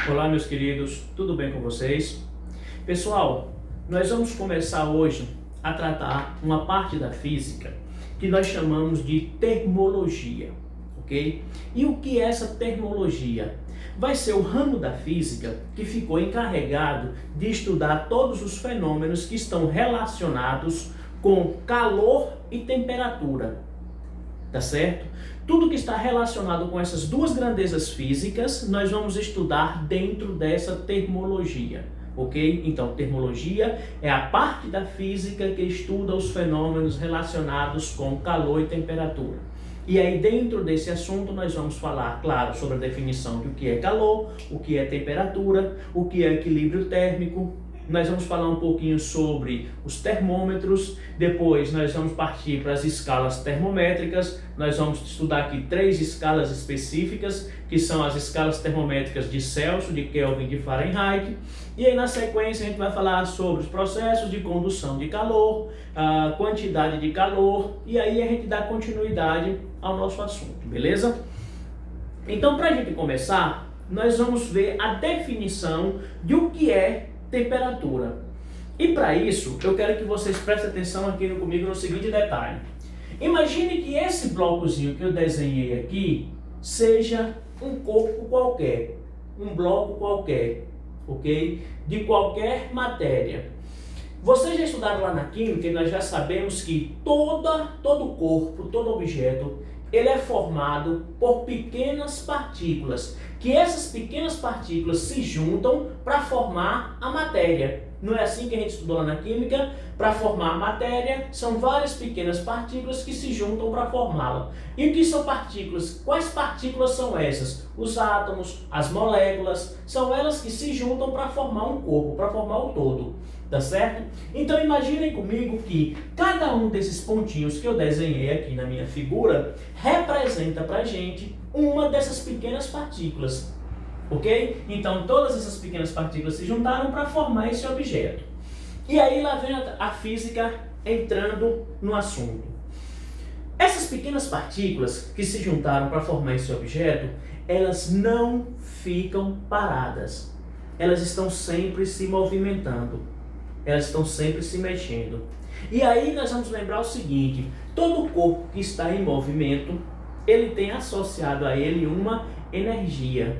Olá, meus queridos, tudo bem com vocês? Pessoal, nós vamos começar hoje a tratar uma parte da física que nós chamamos de termologia, ok? E o que é essa termologia? Vai ser o ramo da física que ficou encarregado de estudar todos os fenômenos que estão relacionados com calor e temperatura. Tá certo? Tudo que está relacionado com essas duas grandezas físicas, nós vamos estudar dentro dessa termologia, ok? Então, termologia é a parte da física que estuda os fenômenos relacionados com calor e temperatura. E aí, dentro desse assunto, nós vamos falar, claro, sobre a definição do que é calor, o que é temperatura, o que é equilíbrio térmico. Nós vamos falar um pouquinho sobre os termômetros, depois nós vamos partir para as escalas termométricas, nós vamos estudar aqui 3 escalas específicas, que são as escalas termométricas de Celsius, de Kelvin e de Fahrenheit, e aí na sequência a gente vai falar sobre os processos de condução de calor, a quantidade de calor, e aí a gente dá continuidade ao nosso assunto, beleza? Então, para a gente começar, nós vamos ver a definição de o que é temperatura. E para isso, eu quero que vocês prestem atenção aqui comigo no seguinte detalhe. Imagine que esse blocozinho que eu desenhei aqui seja um corpo qualquer, um bloco qualquer, ok? De qualquer matéria. Vocês já estudaram lá na química e nós já sabemos que todo corpo, todo objeto, ele é formado por pequenas partículas, que essas pequenas partículas se juntam para formar a matéria. Não é assim que a gente estudou lá na química? Para formar a matéria, são várias pequenas partículas que se juntam para formá-la. E o que são partículas? Quais partículas são essas? Os átomos, as moléculas, são elas que se juntam para formar um corpo, para formar o todo. Tá certo? Então imaginem comigo que cada um desses pontinhos que eu desenhei aqui na minha figura representa pra gente uma dessas pequenas partículas, ok? Então todas essas pequenas partículas se juntaram para formar esse objeto. E aí lá vem a física entrando no assunto. Essas pequenas partículas que se juntaram para formar esse objeto, elas não ficam paradas. Elas estão sempre se movimentando. Elas estão sempre se mexendo. E aí nós vamos lembrar o seguinte: todo corpo que está em movimento, ele tem associado a ele uma energia,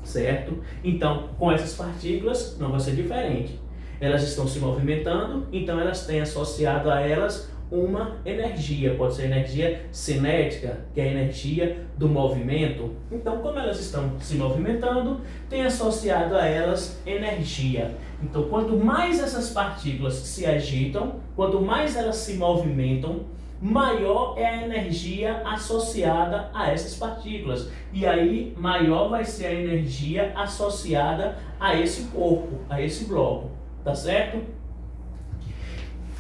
certo? Então, com essas partículas não vai ser diferente. Elas estão se movimentando, então elas têm associado a elas uma energia. Pode ser energia cinética, que é a energia do movimento. Então, como elas estão se movimentando, tem associado a elas energia. Então, quanto mais essas partículas se agitam, quanto mais elas se movimentam, maior é a energia associada a essas partículas. E aí, maior vai ser a energia associada a esse corpo, a esse bloco. Tá certo?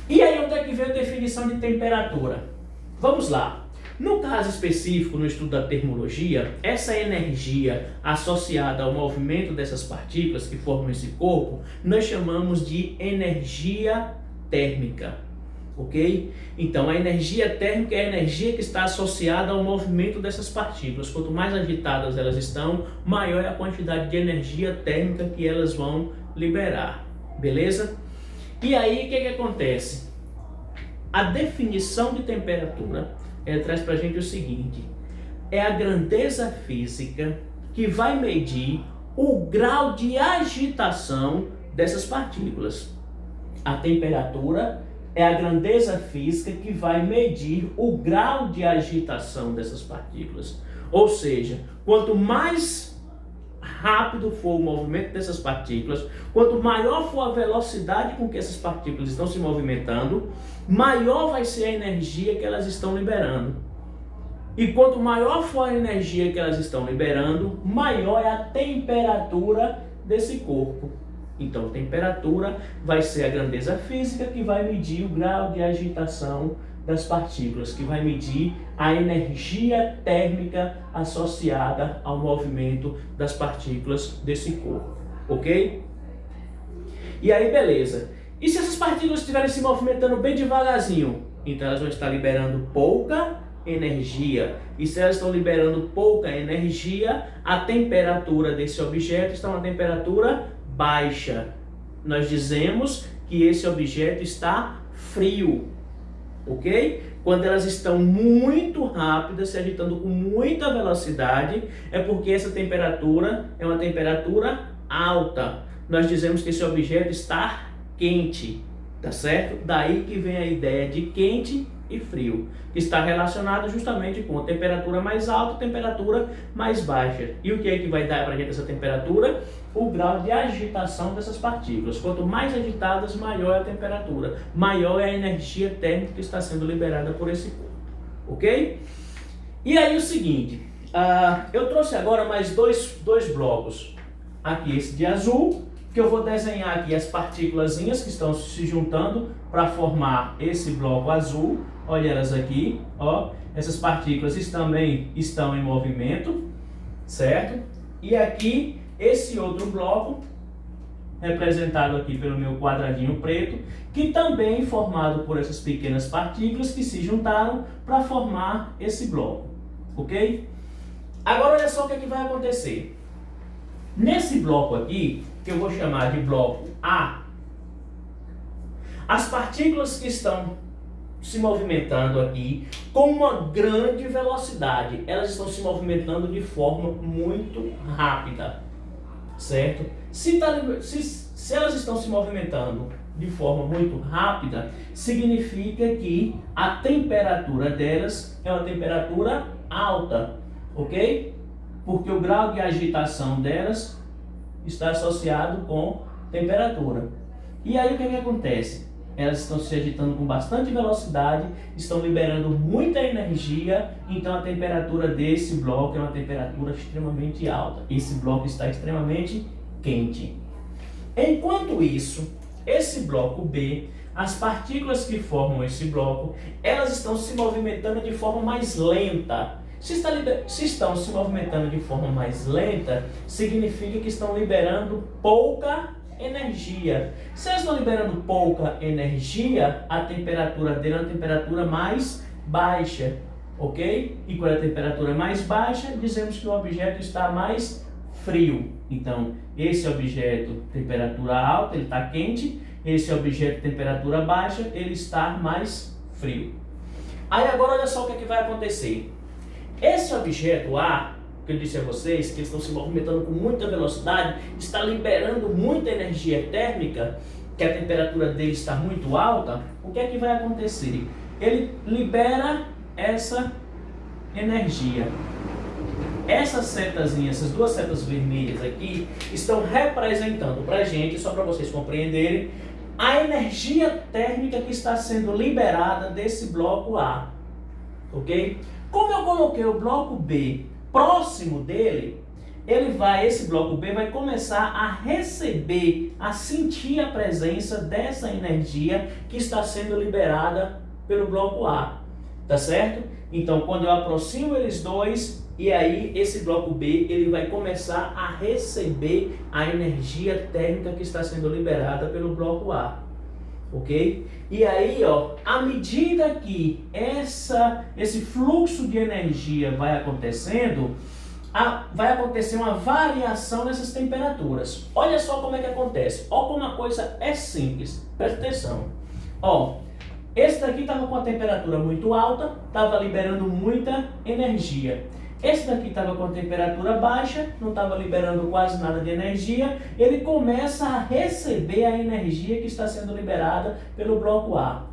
E aí, onde é que vem a definição de temperatura? Vamos lá. No caso específico, no estudo da termologia, essa energia associada ao movimento dessas partículas que formam esse corpo, nós chamamos de energia térmica, ok? Então, a energia térmica é a energia que está associada ao movimento dessas partículas. Quanto mais agitadas elas estão, maior é a quantidade de energia térmica que elas vão liberar, beleza? E aí, o que acontece? A definição de temperatura, ela traz para a gente o seguinte: é a grandeza física que vai medir o grau de agitação dessas partículas. A temperatura é a grandeza física que vai medir o grau de agitação dessas partículas. Ou seja, quanto mais rápido for o movimento dessas partículas, quanto maior for a velocidade com que essas partículas estão se movimentando, maior vai ser a energia que elas estão liberando. E quanto maior for a energia que elas estão liberando, maior é a temperatura desse corpo. Então, temperatura vai ser a grandeza física que vai medir o grau de agitação das partículas, que vai medir a energia térmica associada ao movimento das partículas desse corpo, ok? E aí, beleza. E se essas partículas estiverem se movimentando bem devagarzinho? Então elas vão estar liberando pouca energia. E se elas estão liberando pouca energia, a temperatura desse objeto está uma temperatura baixa. Nós dizemos que esse objeto está frio, ok? Quando elas estão muito rápidas, se agitando com muita velocidade, é porque essa temperatura é uma temperatura alta. Nós dizemos que esse objeto está quente, tá certo? Daí que vem a ideia de quente e frio, que está relacionado justamente com a temperatura mais alta e temperatura mais baixa. E o que é que vai dar para a gente essa temperatura? O grau de agitação dessas partículas. Quanto mais agitadas, maior é a temperatura, maior é a energia térmica que está sendo liberada por esse corpo, ok? E aí o seguinte, eu trouxe agora mais dois blocos. Aqui esse de azul, que eu vou desenhar aqui as partículazinhas que estão se juntando para formar esse bloco azul. Olha elas aqui, ó. Essas partículas também estão em movimento, certo? E aqui esse outro bloco, representado aqui pelo meu quadradinho preto, que também é formado por essas pequenas partículas que se juntaram para formar esse bloco, ok? Agora olha só o que é que vai acontecer. Nesse bloco aqui, que eu vou chamar de bloco A, as partículas que estão se movimentando aqui com uma grande velocidade, elas estão se movimentando de forma muito rápida, certo? Se elas estão se movimentando de forma muito rápida, significa que a temperatura delas é uma temperatura alta, ok? Porque o grau de agitação delas está associado com temperatura. E aí o que é que acontece? Elas estão se agitando com bastante velocidade, estão liberando muita energia, então a temperatura desse bloco é uma temperatura extremamente alta. Esse bloco está extremamente quente. Enquanto isso, esse bloco B, as partículas que formam esse bloco, elas estão se movimentando de forma mais lenta. Se estão se movimentando de forma mais lenta, significa que estão liberando pouca energia. Se elas estão liberando pouca energia, a temperatura dele é uma temperatura mais baixa, ok? E quando a temperatura é mais baixa, dizemos que o objeto está mais frio. Então, esse objeto, temperatura alta, ele está quente. Esse objeto, temperatura baixa, ele está mais frio. Aí agora olha só o que é que vai acontecer. Esse objeto A, que eu disse a vocês, que estão se movimentando com muita velocidade, está liberando muita energia térmica, que a temperatura dele está muito alta, o que é que vai acontecer? Ele libera essa energia. Essas setazinhas, essas duas setas vermelhas aqui, estão representando para a gente, só para vocês compreenderem, a energia térmica que está sendo liberada desse bloco A, ok? Como eu coloquei o bloco B próximo dele, esse bloco B vai começar a receber, a sentir a presença dessa energia que está sendo liberada pelo bloco A, tá certo? Então, quando eu aproximo eles dois, e aí esse bloco B, ele vai começar a receber a energia térmica que está sendo liberada pelo bloco A. Ok? E aí, ó, à medida que esse fluxo de energia vai acontecendo, vai acontecer uma variação nessas temperaturas. Olha só como é que acontece. Ó, como a coisa é simples. Presta atenção. Ó, esse daqui estava com a temperatura muito alta, estava liberando muita energia. Esse daqui estava com a temperatura baixa, não estava liberando quase nada de energia. Ele começa a receber a energia que está sendo liberada pelo bloco A.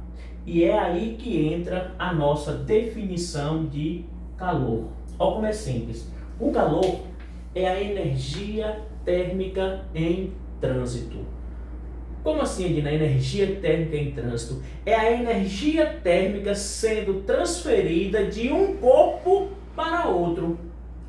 E é aí que entra a nossa definição de calor. Olha como é simples. O calor é a energia térmica em trânsito. Como assim, Edna? Energia térmica em trânsito? É a energia térmica sendo transferida de um corpo para outro.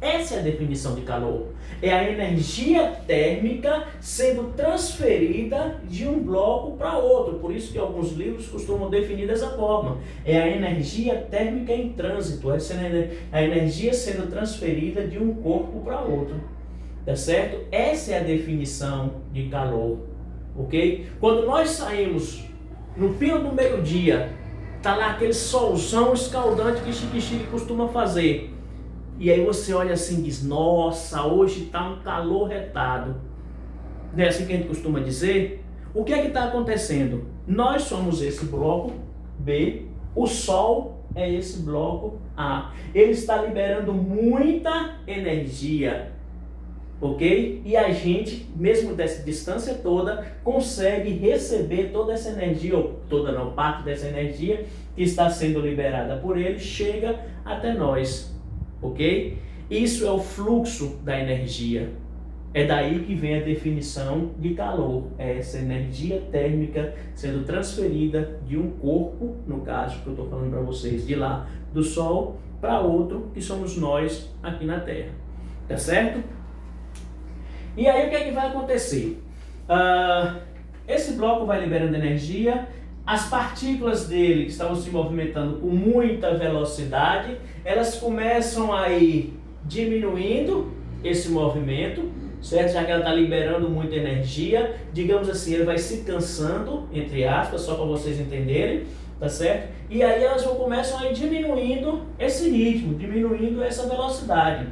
Essa é a definição de calor. É a energia térmica sendo transferida de um bloco para outro. Por isso que alguns livros costumam definir dessa forma. É a energia térmica em trânsito. Essa é a energia sendo transferida de um corpo para outro. Tá certo? Essa é a definição de calor. Ok? Quando nós saímos no pino do meio-dia Tá lá aquele solzão escaldante que Chique costuma fazer. E aí você olha assim e diz, nossa, hoje tá um calor retado. Não é assim que a gente costuma dizer? O que é que está acontecendo? Nós somos esse bloco B, o Sol é esse bloco A. Ele está liberando muita energia, ok? E a gente, mesmo dessa distância toda, consegue receber toda essa energia, ou toda não, parte dessa energia que está sendo liberada por ele, chega até nós, ok? Isso é o fluxo da energia. É daí que vem a definição de calor. É essa energia térmica sendo transferida de um corpo, no caso que eu estou falando para vocês, de lá do Sol, para outro, que somos nós aqui na Terra. Tá certo? E aí o que é que vai acontecer? Esse bloco vai liberando energia, as partículas dele que estavam se movimentando com muita velocidade, elas começam a ir diminuindo esse movimento, certo? Já que ela está liberando muita energia, digamos assim, ele vai se cansando, entre aspas, só para vocês entenderem, tá certo? E aí elas começam a ir diminuindo esse ritmo, diminuindo essa velocidade.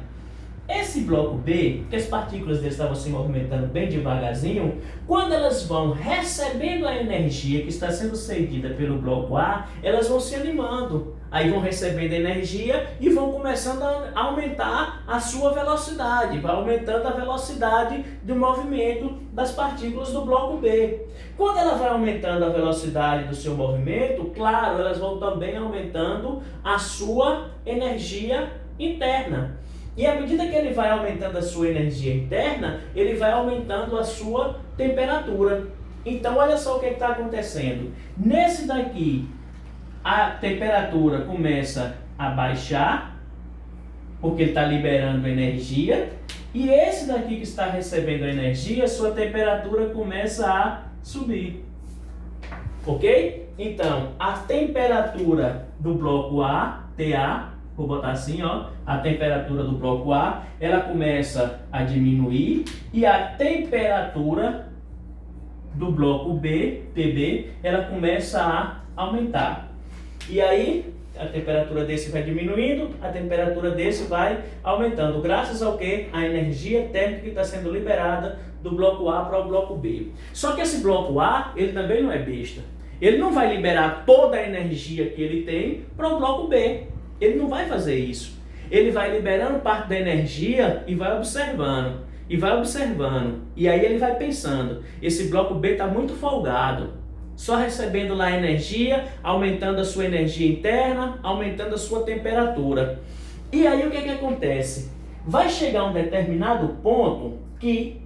Esse bloco B, que as partículas dele estavam se movimentando bem devagarzinho, quando elas vão recebendo a energia que está sendo cedida pelo bloco A, elas vão se animando. Aí vão recebendo energia e vão começando a aumentar a sua velocidade, vai aumentando a velocidade do movimento das partículas do bloco B. Quando ela vai aumentando a velocidade do seu movimento, claro, elas vão também aumentando a sua energia interna. E à medida que ele vai aumentando a sua energia interna, ele vai aumentando a sua temperatura. Então olha só o que está acontecendo. Nesse daqui, a temperatura começa a baixar, porque ele está liberando energia. E esse daqui que está recebendo energia, sua temperatura começa a subir. Ok? Então, a temperatura do bloco A, TA, vou botar assim, ó, a temperatura do bloco A, ela começa a diminuir e a temperatura do bloco B, PB, ela começa a aumentar. E aí, a temperatura desse vai diminuindo, a temperatura desse vai aumentando, graças ao que? A energia térmica que está sendo liberada do bloco A para o bloco B. Só que esse bloco A, ele também não é besta. Ele não vai liberar toda a energia que ele tem para o bloco B. Ele não vai fazer isso. Ele vai liberando parte da energia e vai observando. E vai observando. E aí ele vai pensando, esse bloco B está muito folgado. Só recebendo lá energia, aumentando a sua energia interna, aumentando a sua temperatura. E aí o que acontece? Vai chegar um determinado ponto que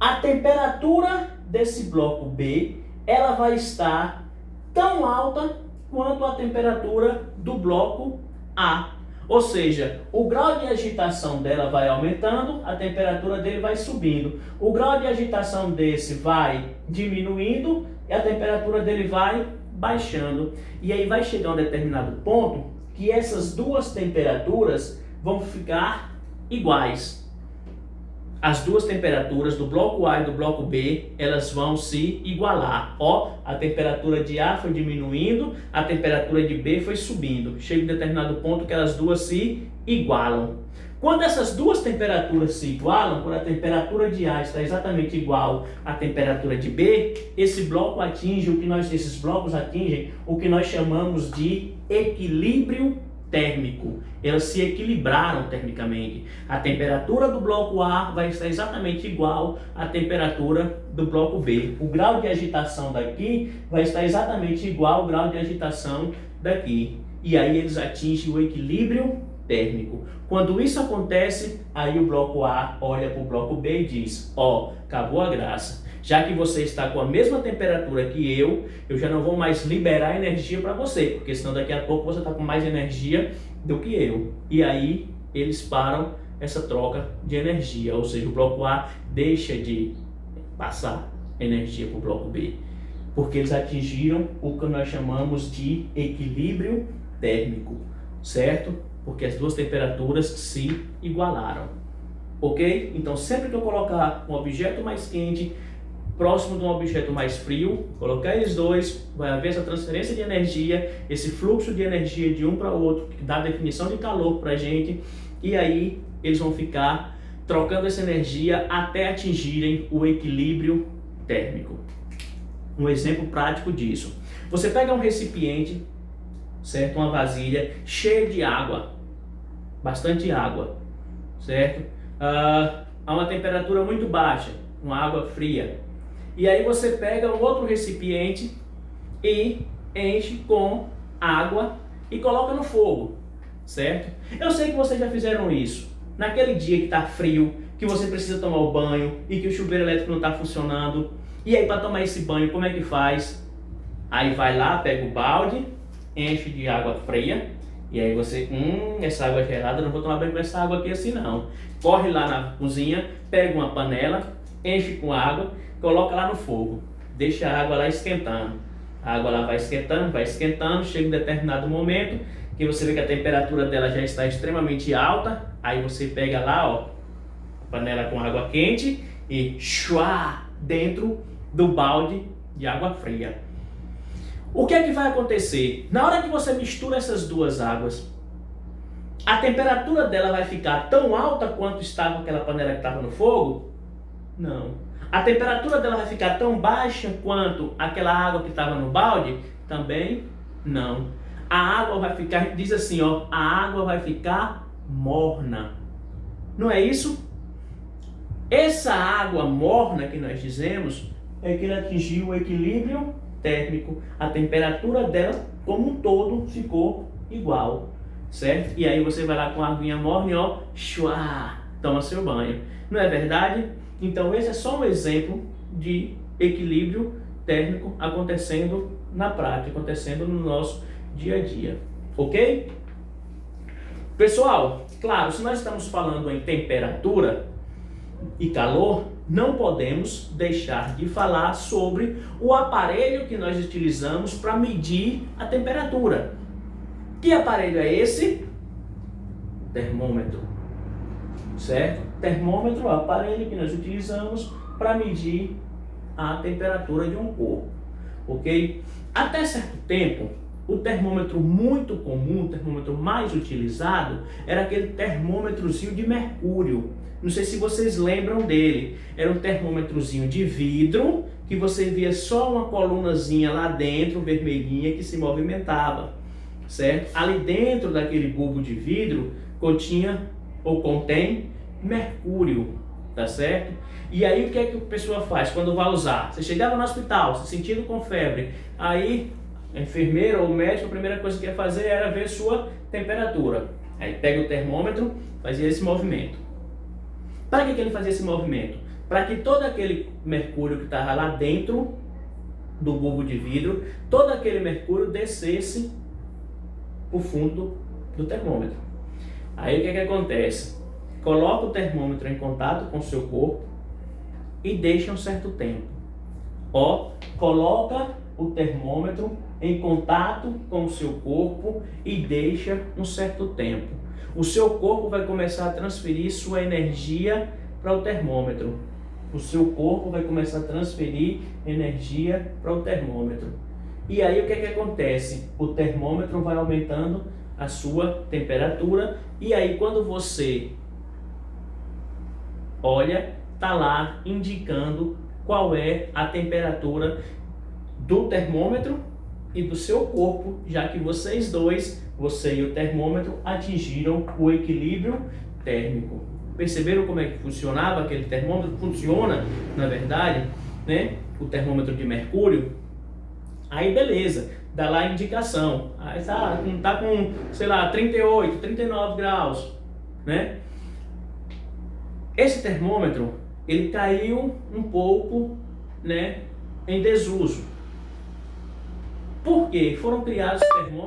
a temperatura desse bloco B, ela vai estar tão alta quanto a temperatura do bloco A. Ou seja, o grau de agitação dela vai aumentando, a temperatura dele vai subindo. O grau de agitação desse vai diminuindo e a temperatura dele vai baixando. E aí vai chegar um determinado ponto que essas duas temperaturas vão ficar iguais. As duas temperaturas do bloco A e do bloco B, elas vão se igualar. Ó, a temperatura de A foi diminuindo, a temperatura de B foi subindo. Chega um determinado ponto que elas duas se igualam. Quando essas duas temperaturas se igualam, quando a temperatura de A está exatamente igual à temperatura de B, esse bloco atinge esses blocos atingem o que nós chamamos de equilíbrio térmico. Elas se equilibraram termicamente. A temperatura do bloco A vai estar exatamente igual à temperatura do bloco B. O grau de agitação daqui vai estar exatamente igual ao grau de agitação daqui. E aí eles atingem o equilíbrio térmico. Quando isso acontece, aí o bloco A olha para o bloco B e diz, ó, acabou a graça. Já que você está com a mesma temperatura que eu já não vou mais liberar energia para você, porque senão daqui a pouco você está com mais energia do que eu. E aí eles param essa troca de energia, ou seja, o bloco A deixa de passar energia para o bloco B, porque eles atingiram o que nós chamamos de equilíbrio térmico, certo? Porque as duas temperaturas se igualaram, ok? Então sempre que eu colocar um objeto mais quente próximo de um objeto mais frio, colocar eles dois, vai haver essa transferência de energia, esse fluxo de energia de um para o outro, que dá definição de calor para a gente, e aí eles vão ficar trocando essa energia até atingirem o equilíbrio térmico. Um exemplo prático disso. Você pega um recipiente, certo? Uma vasilha cheia de água, bastante água, certo? A uma temperatura muito baixa, uma água fria. E aí você pega um outro recipiente e enche com água e coloca no fogo, certo? Eu sei que vocês já fizeram isso. Naquele dia que está frio, que você precisa tomar o banho e que o chuveiro elétrico não está funcionando. E aí para tomar esse banho, como é que faz? Aí vai lá, pega o balde, enche de água fria. E aí você, essa água gelada, não vou tomar banho com essa água aqui assim não. Corre lá na cozinha, pega uma panela, enche com água, coloca lá no fogo. Deixa a água lá esquentando. A água lá vai esquentando, chega um determinado momento que você vê que a temperatura dela já está extremamente alta. Aí você pega lá, ó, panela com água quente e chuá dentro do balde de água fria. O que é que vai acontecer? Na hora que você mistura essas duas águas, a temperatura dela vai ficar tão alta quanto estava aquela panela que estava no fogo? Não. A temperatura dela vai ficar tão baixa quanto aquela água que estava no balde? Também não. A água vai ficar, diz assim, ó, a água vai ficar morna. Não é isso? Essa água morna que nós dizemos é que ela atingiu o equilíbrio térmico. A temperatura dela como um todo ficou igual, certo? E aí você vai lá com a aguinha morna e ó, chuá, toma seu banho. Não é verdade? Então esse é só um exemplo de equilíbrio térmico acontecendo na prática, acontecendo no nosso dia a dia, ok? Pessoal, claro, se nós estamos falando em temperatura e calor, não podemos deixar de falar sobre o aparelho que nós utilizamos para medir a temperatura. Que aparelho é esse? Termômetro, certo? Termômetro é o aparelho que nós utilizamos para medir a temperatura de um corpo, ok? Até certo tempo, o termômetro muito comum, o termômetro mais utilizado, era aquele termômetrozinho de mercúrio. Não sei se vocês lembram dele. Era um termômetrozinho de vidro que você via só uma colunazinha lá dentro, vermelhinha, que se movimentava, certo? Ali dentro daquele bulbo de vidro continha ou contém mercúrio, tá certo? E aí o que é que a pessoa faz quando vai usar? Você chegava no hospital, se sentindo com febre, aí a enfermeira ou o médico, a primeira coisa que ia fazer era ver sua temperatura. Aí pega o termômetro, fazia esse movimento. Para que ele fazia esse movimento? Para que todo aquele mercúrio que estava lá dentro do bulbo de vidro, todo aquele mercúrio descesse para o fundo do termômetro. Aí o que acontece? Coloca o termômetro em contato com o seu corpo e deixa um certo tempo. Ó, coloca o termômetro em contato com o seu corpo e deixa um certo tempo. O seu corpo vai começar a transferir sua energia para o termômetro. O seu corpo vai começar a transferir energia para o termômetro. E aí o que acontece? O termômetro vai aumentando a sua temperatura e aí quando você olha, tá lá indicando qual é a temperatura do termômetro e do seu corpo, já que vocês dois, você e o termômetro, atingiram o equilíbrio térmico. Perceberam como é que funcionava aquele termômetro? Funciona, na verdade, né? O termômetro de mercúrio. Aí beleza, dá lá a indicação. Aí tá com, sei lá, 38, 39 graus, né? Esse termômetro, ele caiu um pouco, né, em desuso. Por quê? Foram criados termômetros